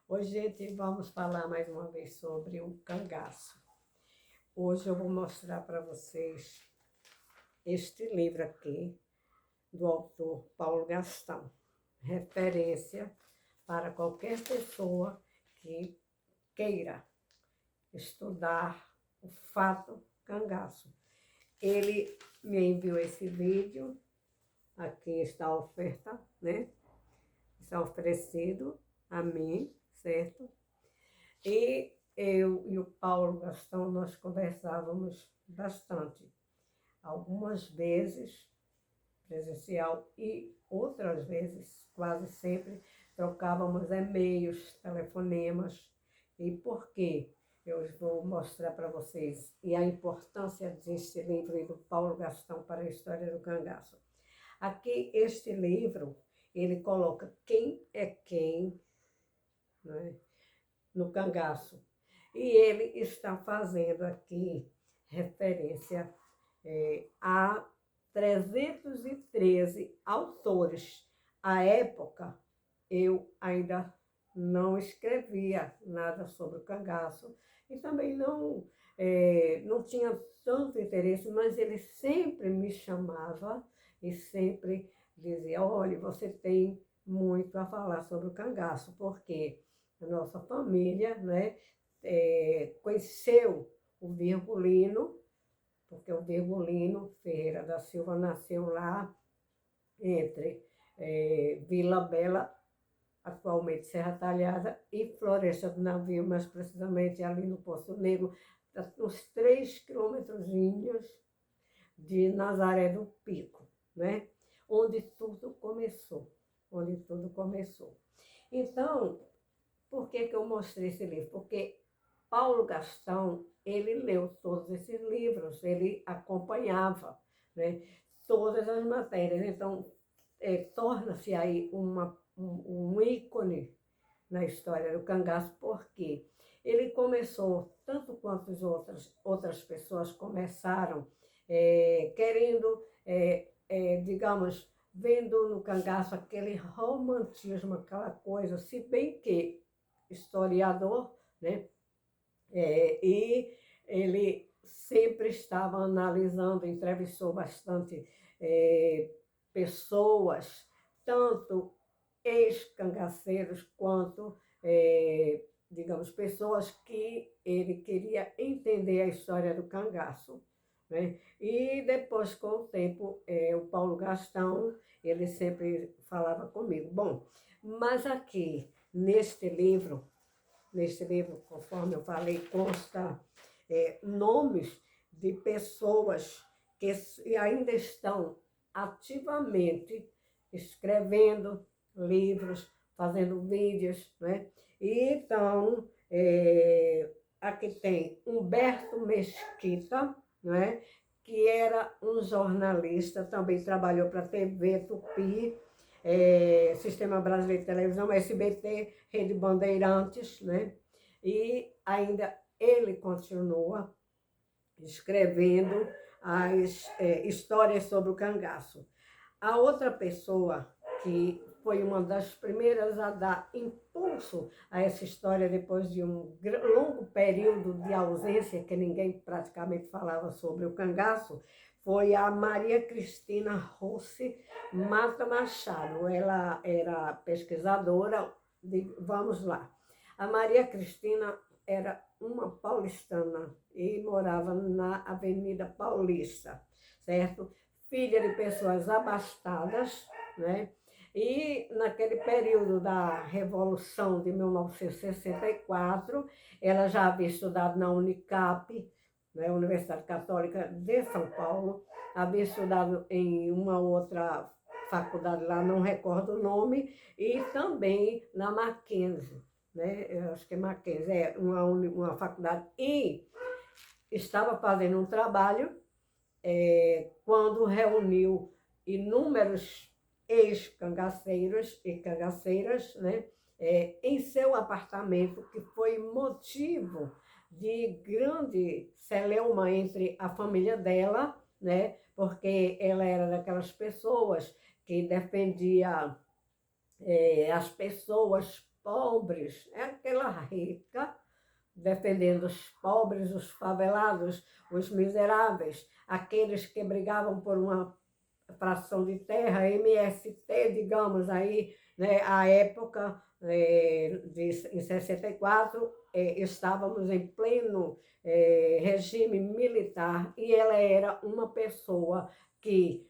Hoje, gente, vamos falar mais uma vez sobre o cangaço. Hoje eu vou mostrar para vocês este livro aqui, do autor Paulo Gastão. Referência para qualquer pessoa que queira estudar o fato cangaço. Ele me enviou esse vídeo, aqui está a oferta, né? Está oferecido a mim, certo? E eu e o Paulo Gastão, nós conversávamos bastante. Algumas vezes presencial e outras vezes, quase sempre, trocávamos e-mails, telefonemas. E por quê? Eu vou mostrar para vocês e a importância deste livro do Paulo Gastão para a história do cangaço. Aqui, este livro, ele coloca quem é quem, né, no cangaço. E ele está fazendo aqui referência a 313 autores. À época, eu ainda não escrevia nada sobre o cangaço e também não tinha tanto interesse, mas ele sempre me chamava e sempre dizia, olha, você tem muito a falar sobre o cangaço, porque a nossa família, né, conheceu o Virgulino, porque o Virgulino Ferreira da Silva nasceu lá entre Vila Bela, atualmente Serra Talhada, e Floresta do Navio, mais precisamente ali no Poço Negro, uns 3 quilômetrozinhos de Nazaré do Pico, né? Onde tudo começou, Então, por que eu mostrei esse livro? Porque Paulo Gastão, ele leu todos esses livros, ele acompanhava, né, todas as matérias. Então, torna-se aí um ícone na história do cangaço, porque ele começou, tanto quanto outras pessoas começaram, querendo, digamos, vendo no cangaço aquele romantismo, aquela coisa, se bem que historiador, né, e ele sempre estava analisando, entrevistou bastante pessoas, tanto ex-cangaceiros quanto, digamos, pessoas que ele queria entender a história do cangaço, né? E depois, com o tempo, o Paulo Gastão, ele sempre falava comigo. Bom, mas aqui, neste livro, conforme eu falei, consta nomes de pessoas que ainda estão ativamente escrevendo livros, fazendo vídeos, né? E então, aqui tem Humberto Mesquita, né? Que era um jornalista, também trabalhou para a TV Tupi, Sistema Brasileiro de Televisão, SBT, Rede Bandeirantes, né? E ainda ele continua escrevendo as histórias sobre o cangaço. A outra pessoa que foi uma das primeiras a dar impulso a essa história depois de um longo período de ausência, que ninguém praticamente falava sobre o cangaço, foi a Maria Cristina Rossi Mata Machado. Ela era pesquisadora, vamos lá. A Maria Cristina era uma paulistana e morava na Avenida Paulista, certo? Filha de pessoas abastadas, né? E naquele período da Revolução de 1964, ela já havia estudado na Unicap, né, Universidade Católica de São Paulo, havia estudado em uma outra faculdade lá, não recordo o nome, e também na Mackenzie, né? Eu acho que é Mackenzie, uma faculdade, e estava fazendo um trabalho quando reuniu inúmeros ex-cangaceiros e cangaceiras, né, em seu apartamento, que foi motivo de grande celeuma entre a família dela, né, porque ela era daquelas pessoas que defendia as pessoas pobres, rica, defendendo os pobres, os favelados, os miseráveis, aqueles que brigavam por uma fração de terra, MST, digamos aí, né, a época em 64, estávamos em pleno regime militar e ela era uma pessoa que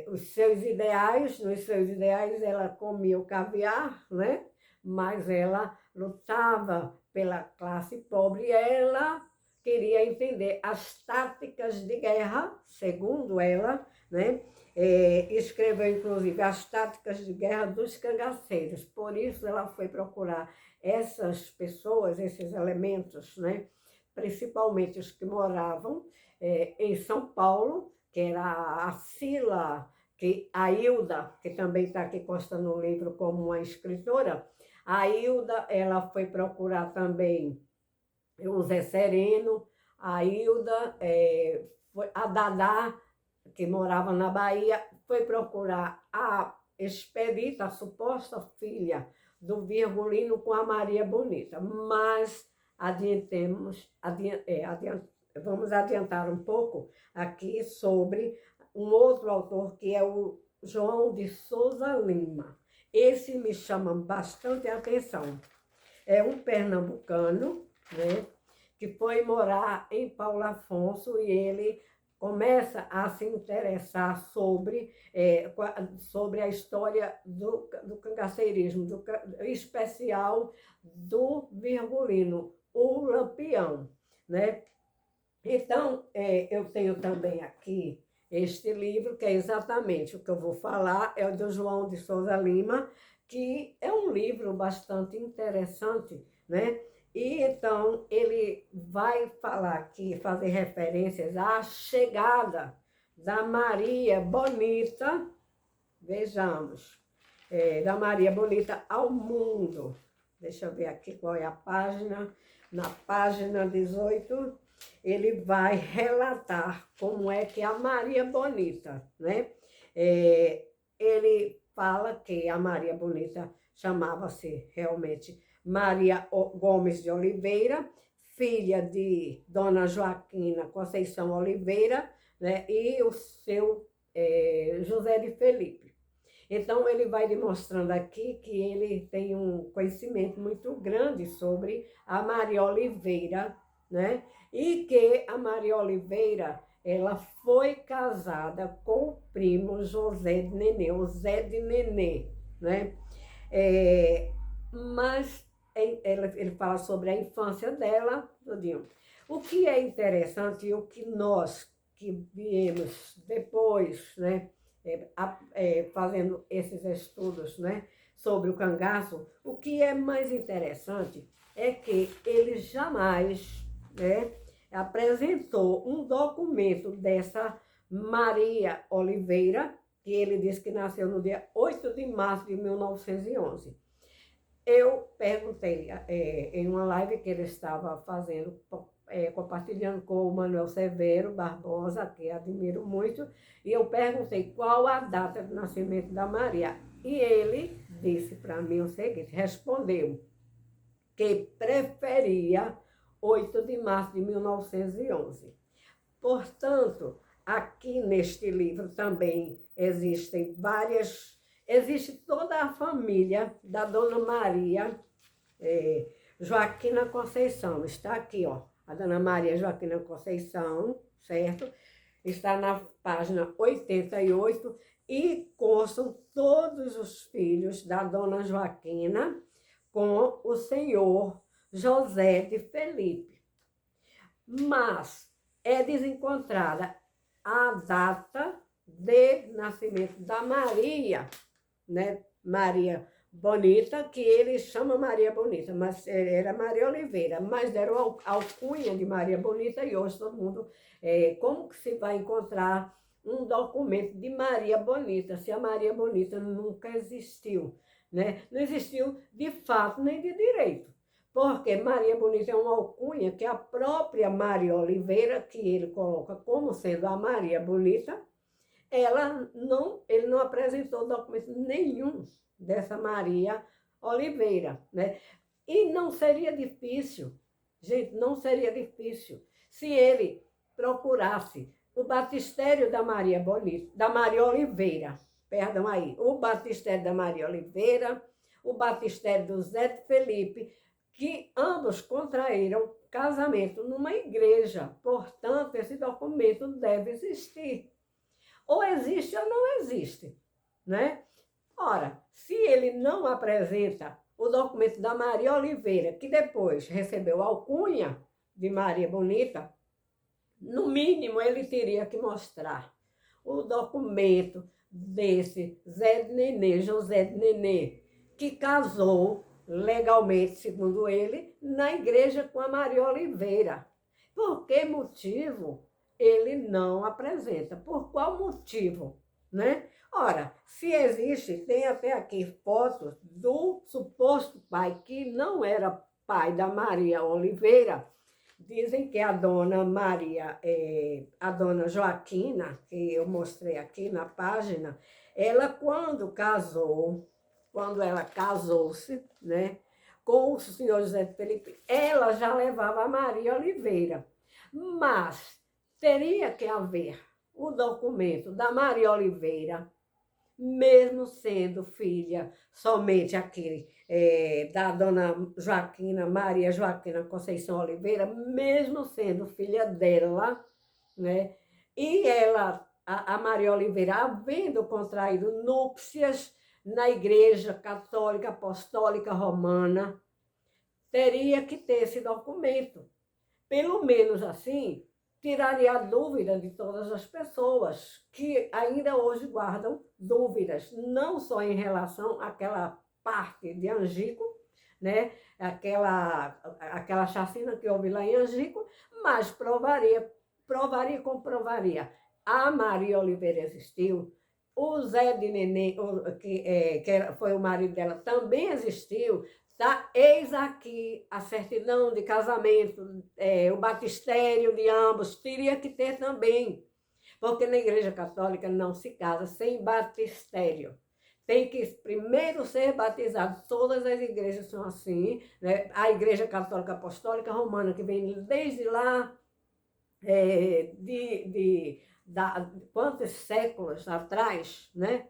nos seus ideais ela comia o caviar, né? Mas ela lutava pela classe pobre e ela queria entender as táticas de guerra, segundo ela, né? Escreveu, inclusive, as táticas de guerra dos cangaceiros. Por isso, ela foi procurar essas pessoas, esses elementos, né? Principalmente os que moravam em São Paulo, que era a Sila, a Hilda, que também está aqui consta no livro como uma escritora. A Hilda, ela foi procurar também o Zé Sereno, a Hilda, a Dadá, que morava na Bahia, foi procurar a Expedita, a suposta filha do Virgulino, com a Maria Bonita. Mas vamos adiantar um pouco aqui sobre um outro autor, que é o João de Souza Lima. Esse me chama bastante atenção. É um pernambucano, né, que foi morar em Paulo Afonso e ele começa a se interessar sobre a história do cangaceirismo, em especial do Virgulino, o Lampião, né? Então, eu tenho também aqui este livro, que é exatamente o que eu vou falar, é o do João de Souza Lima, que é um livro bastante interessante, né? E então ele vai falar aqui, fazer referências à chegada da Maria Bonita, vejamos, da Maria Bonita ao mundo. Deixa eu ver aqui qual é a página. Na página 18, ele vai relatar como é que a Maria Bonita, né? Ele fala que a Maria Bonita chamava-se realmente Maria Gomes de Oliveira, filha de Dona Joaquina Conceição Oliveira, né? E o seu José de Felipe. Então, ele vai demonstrando aqui que ele tem um conhecimento muito grande sobre a Maria Oliveira, né? E que a Maria Oliveira, ela foi casada com o primo José de Nenê, o Zé de Nenê, né? Mas ele fala sobre a infância dela, tudinho. O que é interessante e o que nós que viemos depois, né, fazendo esses estudos, né, sobre o cangaço, o que é mais interessante é que ele jamais, né, apresentou um documento dessa Maria Oliveira, que ele disse que nasceu no dia 8 de março de 1911. Eu perguntei em uma live que ele estava fazendo, compartilhando com o Manuel Severo Barbosa, que admiro muito, e eu perguntei qual a data de nascimento da Maria. E ele disse para mim o seguinte, respondeu que preferia 8 de março de 1911. Portanto, aqui neste livro também existe toda a família da Dona Maria Joaquina Conceição. Está aqui, ó, a Dona Maria Joaquina Conceição, certo? Está na página 88 e constam todos os filhos da Dona Joaquina com o senhor José de Felipe. Mas é desencontrada a data de nascimento da Maria, né? Maria Bonita, que ele chama Maria Bonita, mas era Maria Oliveira, mas deram alcunha de Maria Bonita e hoje todo mundo, como que se vai encontrar um documento de Maria Bonita, se a Maria Bonita nunca existiu, né? Não existiu de fato nem de direito, porque Maria Bonita é uma alcunha que a própria Maria Oliveira, que ele coloca como sendo a Maria Bonita, ele não apresentou documento nenhum dessa Maria Oliveira, né? E não seria difícil, gente, não seria difícil se ele procurasse o batistério da Maria Bonita, da Maria Oliveira, perdão aí, o batistério da Maria Oliveira, o batistério do Zé de Felipe, que ambos contraíram casamento numa igreja. Portanto, esse documento deve existir. Ou existe ou não existe, né? Ora, se ele não apresenta o documento da Maria Oliveira, que depois recebeu a alcunha de Maria Bonita, no mínimo ele teria que mostrar o documento desse Zé de Nenê, José de Nenê, que casou legalmente, segundo ele, na igreja com a Maria Oliveira. Por que motivo ele não apresenta? Por qual motivo, né? Ora, se existe, tem até aqui fotos do suposto pai, que não era pai da Maria Oliveira. Dizem que a dona Maria, a dona Joaquina, que eu mostrei aqui na página, ela quando ela casou-se, né, com o senhor José de Felipe, ela já levava a Maria Oliveira. Mas teria que haver o documento da Maria Oliveira, mesmo sendo filha somente aquele da dona Joaquina, Maria Joaquina Conceição Oliveira, mesmo sendo filha dela, né? E ela, a Maria Oliveira, havendo contraído núpcias na Igreja Católica Apostólica Romana, teria que ter esse documento. Pelo menos assim, tiraria a dúvida de todas as pessoas que ainda hoje guardam dúvidas, não só em relação àquela parte de Angico, né? Aquela chacina que houve lá em Angico, mas comprovaria. A Maria Oliveira existiu, o Zé de Nenê, que foi o marido dela, também existiu. Tá? Eis aqui a certidão de casamento, o batistério de ambos, teria que ter também, porque na Igreja Católica não se casa sem batistério. Tem que primeiro ser batizado, todas as igrejas são assim, né? A Igreja Católica Apostólica Romana, que vem desde lá, quantos séculos atrás, né?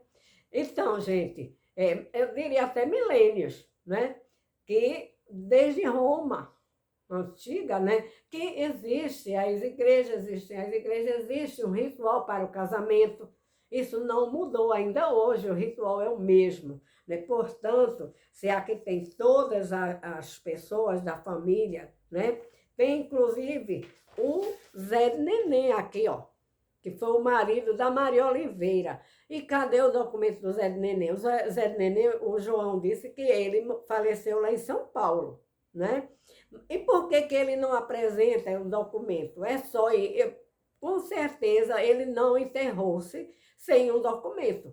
Então, gente, eu diria até milênios, né? Que desde Roma antiga, né, que existem as igrejas, existe um ritual para o casamento. Isso não mudou ainda hoje, o ritual é o mesmo, né? Portanto, se aqui tem todas as pessoas da família, né? Tem inclusive o Zé de Nenê aqui, ó, que foi o marido da Maria Oliveira. E cadê o documento do Zé de Nenê? O Zé de Nenê, o João disse que ele faleceu lá em São Paulo, né? E por que ele não apresenta o documento? É só, com certeza, ele não enterrou-se sem um documento,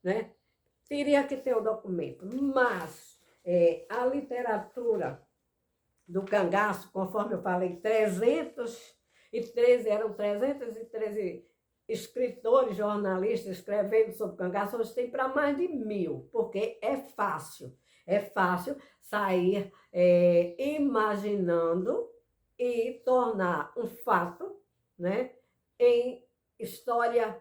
né? Teria que ter o documento, mas a literatura do cangaço, conforme eu falei, 313 escritores, jornalistas escrevendo sobre cangaço, hoje tem para mais de 1000, porque é fácil sair imaginando e tornar um fato, né, em história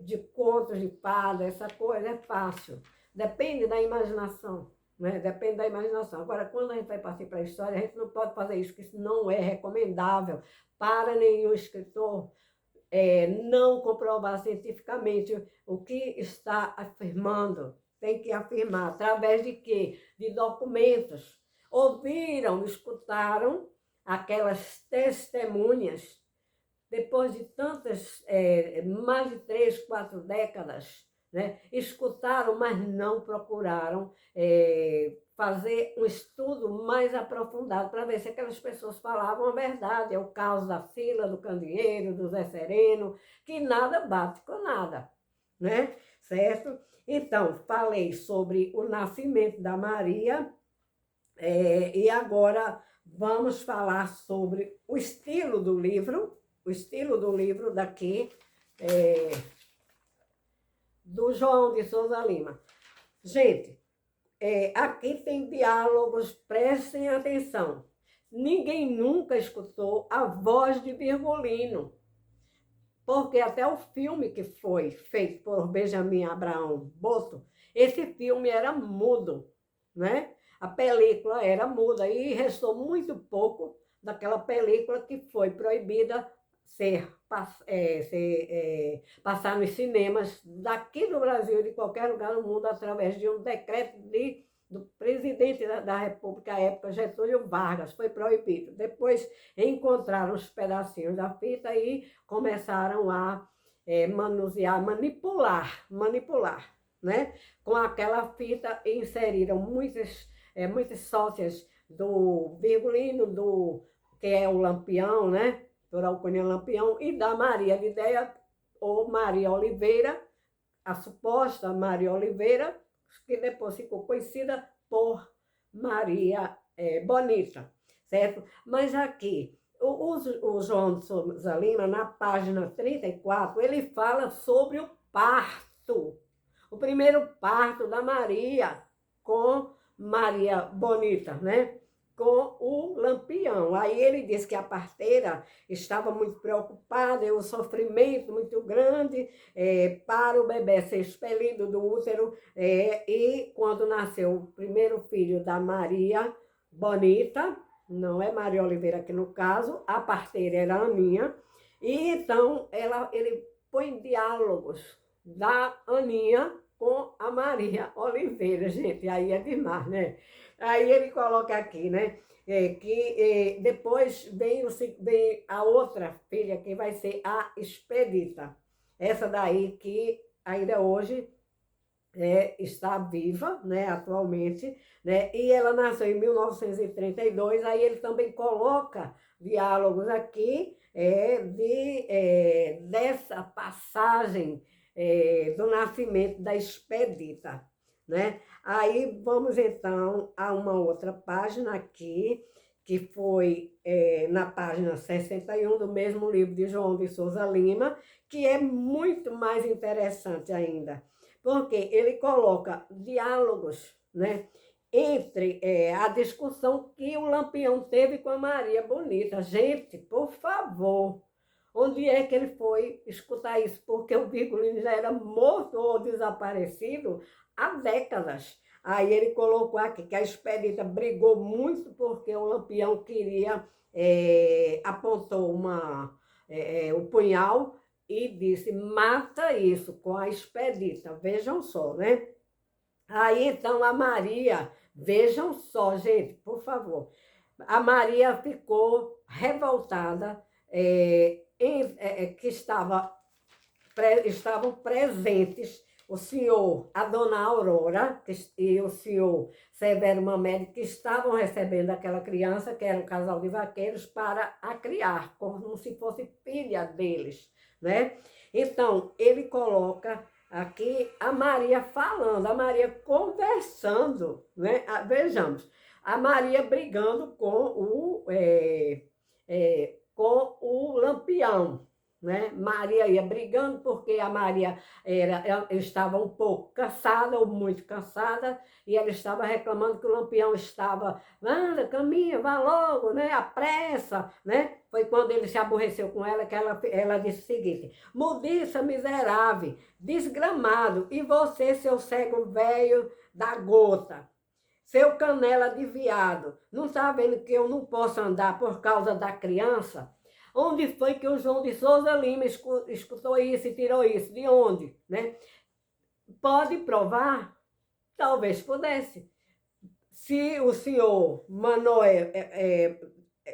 de contos de fada, essa coisa é fácil, depende da imaginação. Né? Depende da imaginação. Agora, quando a gente vai partir para a história, a gente não pode fazer isso, porque isso não é recomendável para nenhum escritor não comprovar cientificamente o que está afirmando. Tem que afirmar através de quê? De documentos. Ouviram, escutaram aquelas testemunhas, depois de tantas, mais de 3, 4 décadas, né? Escutaram, mas não procuraram fazer um estudo mais aprofundado para ver se aquelas pessoas falavam a verdade. É o caso da Sila, do Candeeiro, do Zé Sereno, que nada bate com nada, né? Certo? Então, falei sobre o nascimento da Maria e agora vamos falar sobre o estilo do livro daqui, do João de Souza Lima. Gente, aqui tem diálogos, prestem atenção. Ninguém nunca escutou a voz de Virgulino, porque até o filme que foi feito por Benjamin Abraão Boto, esse filme era mudo, né? A película era muda e restou muito pouco daquela película que foi proibida passar nos cinemas daqui do Brasil e de qualquer lugar no mundo através de um decreto do presidente da República à época, Getúlio Vargas, foi proibido. Depois encontraram os pedacinhos da fita e começaram a manusear, manipular, né? Com aquela fita inseriram muitas sócias do Virgulino, que é o Lampião, né? Dr. Alcunha Lampião, e da Maria Lidéia, ou Maria Oliveira, a suposta Maria Oliveira, que depois ficou conhecida por Maria Bonita, certo? Mas aqui, o João de Souza Lima, na página 34, ele fala sobre o parto, o primeiro parto da Maria com Maria Bonita, né? Com o Lampião. Aí ele diz que a parteira estava muito preocupada, e o sofrimento muito grande para o bebê ser expelido do útero, e quando nasceu o primeiro filho da Maria Bonita, não é Maria Oliveira aqui no caso, a parteira era a Aninha, e então ele põe diálogos da Aninha com a Maria Oliveira, gente, aí é demais, né? Aí ele coloca aqui, né? Que depois vem a outra filha, que vai ser a Expedita. Essa daí que ainda hoje está viva, né, atualmente, né? E ela nasceu em 1932, aí ele também coloca diálogos aqui dessa passagem do nascimento da Expedita, né? Aí vamos então a uma outra página aqui, que foi na página 61 do mesmo livro de João de Souza Lima, que é muito mais interessante ainda, porque ele coloca diálogos, né, entre a discussão que o Lampião teve com a Maria Bonita. Gente, por favor, onde é que ele foi escutar isso? Porque o Virgulino já era morto ou desaparecido há décadas. Aí ele colocou aqui que a Expedita brigou muito porque o Lampião apontou o punhal e disse, mata isso com a Expedita. Vejam só, né? Aí então a Maria, vejam só, gente, por favor, a Maria ficou revoltada, que estavam presentes o senhor, a dona Aurora e o senhor Severo Mamede, que estavam recebendo aquela criança, que era um casal de vaqueiros, para a criar, como se fosse filha deles, né? Então, ele coloca aqui a Maria falando, a Maria conversando, né? Vejamos, a Maria brigando com o Lampião, né? Maria ia brigando porque a Maria ela estava um pouco cansada, ou muito cansada, e ela estava reclamando que o Lampião estava, anda, caminha, vá logo, né? Apressa, né? Foi quando ele se aborreceu com ela que ela disse o seguinte, mudiça miserável, desgramado, e você, seu cego velho da gota, seu canela de viado, não está vendo que eu não posso andar por causa da criança? Onde foi que o João de Souza Lima escutou isso e tirou isso? De onde? Né? Pode provar? Talvez pudesse. Se o senhor Manoel,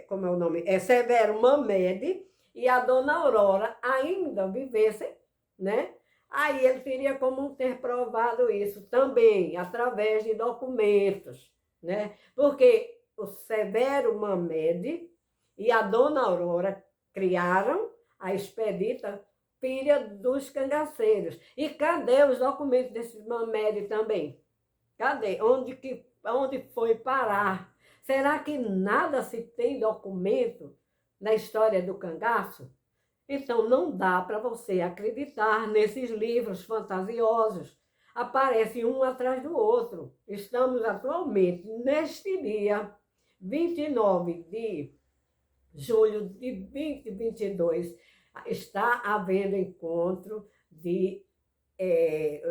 como é o nome? Severo Mamede e a dona Aurora ainda vivessem, né? Aí ele teria como ter provado isso também, através de documentos, né? Porque o Severo Mamede e a dona Aurora criaram a Expedita, filha dos cangaceiros. E cadê os documentos desse Mamede também? Cadê? Onde foi parar? Será que nada se tem documento na história do cangaço? Então não dá para você acreditar nesses livros fantasiosos. aparecem um atrás do outro. Estamos atualmente, neste dia 29 de julho de 2022, está havendo encontro é,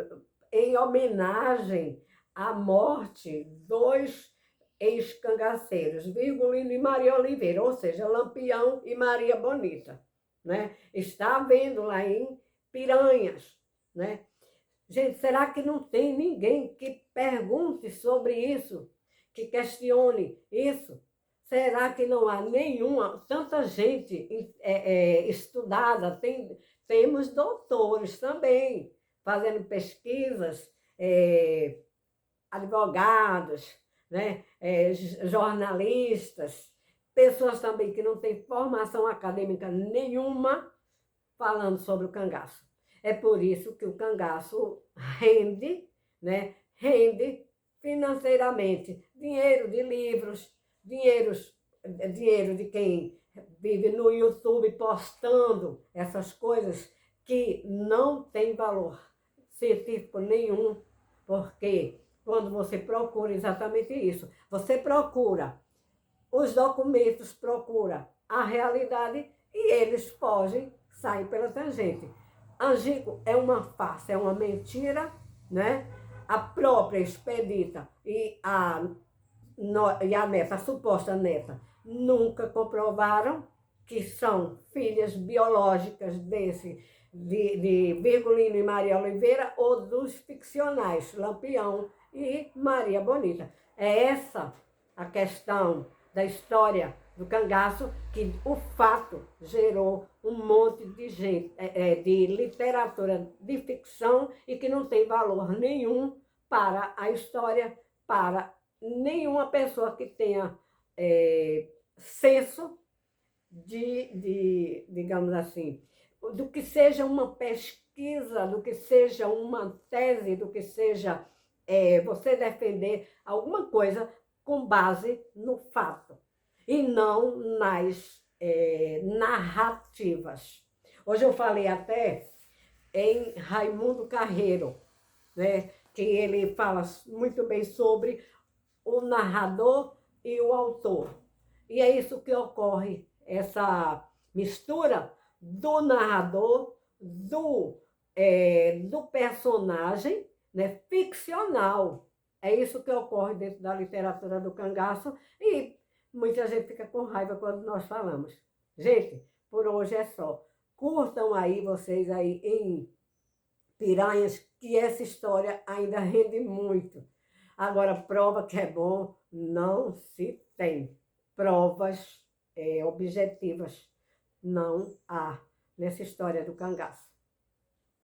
em homenagem à morte dos ex-cangaceiros, Virgulino e Maria Oliveira, ou seja, Lampião e Maria Bonita, né? Está havendo lá em Piranhas, né? Gente, será que não tem ninguém que pergunte sobre isso, que questione isso? Será que não há nenhuma, tanta gente estudada, temos doutores também, fazendo pesquisas, advogados, né, jornalistas, pessoas também que não têm formação acadêmica nenhuma falando sobre o cangaço. É por isso que o cangaço rende, né, rende financeiramente dinheiro de livros, dinheiro de quem vive no YouTube postando essas coisas que não tem valor científico nenhum, porque quando você procura exatamente isso, você procura os documentos, procura a realidade e eles fogem, saem pela tangente. Angico é uma farsa, é uma mentira, né? A própria Expedita e a neta, a suposta neta, nunca comprovaram que são filhas biológicas de Virgulino e Maria Oliveira ou dos ficcionais, Lampião e Maria Bonita. É essa a questão da história do cangaço, que o fato gerou um monte de gente, de literatura de ficção e que não tem valor nenhum para a história, para nenhuma pessoa que tenha senso digamos assim, do que seja uma pesquisa, do que seja uma tese, do que seja você defender alguma coisa com base no fato e não nas narrativas. Hoje eu falei até em Raimundo Carreiro, né, que ele fala muito bem sobre o narrador e o autor. E é isso que ocorre, essa mistura do narrador, do personagem, né, ficcional. É isso que ocorre dentro da literatura do cangaço e muita gente fica com raiva quando nós falamos. Gente, por hoje é só. Curtam aí vocês aí em Piranhas, que essa história ainda rende muito. Agora, prova que é bom, não se tem. Provas objetivas não há nessa história do cangaço.